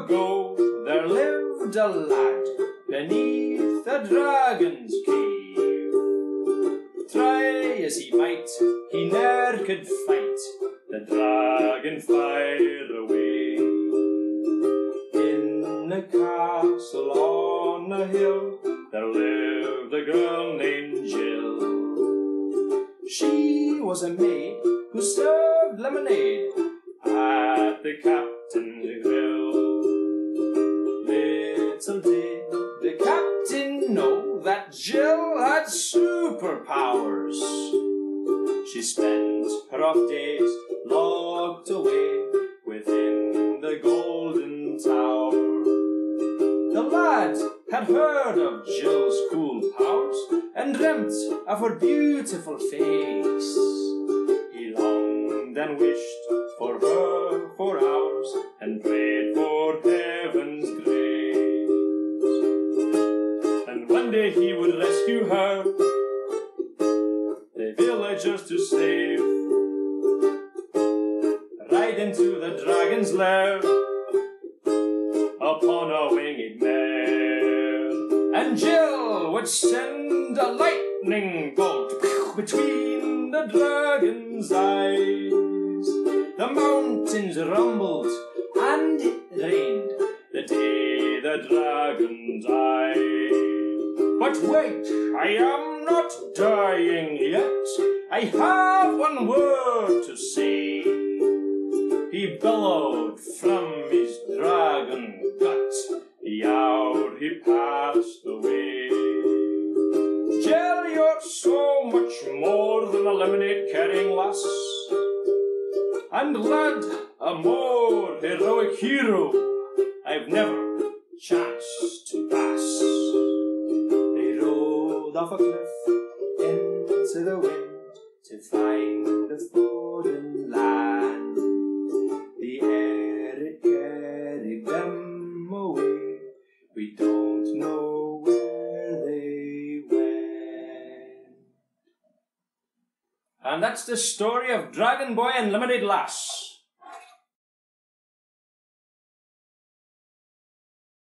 ago there lived a lad beneath a dragon's cave. Try as he might, he ne'er could fight the dragon fire away. In a castle on a hill there lived a girl named Jill. She was a maid who served lemonade at the captain's grill. Little did the captain know that Jill had superpowers. She spent her off days locked away within the golden tower. The lad had heard of Jill's cool powers and dreamt of her beautiful face. He longed and wished for her for hours and prayed for heaven's grace. And one day he would rescue her, the villagers to save, ride into the dragon's lair upon a winged mare. And Jill would send a lightning bolt between the dragon's eyes. The mountains rumbled and it rained the day the dragon died. But wait, I am not dying yet. I have one word to say. He bellowed from his dragon gut the hour he passed away. Jill, you're so much more than a lemonade-carrying lass, and lad, a more heroic hero I've never chanced to pass. They rode off a cliff into the wind to find a foreign land. The air it carried them away, we don't know where they went. And that's the story of Dragon Boy and Lemonade Lass.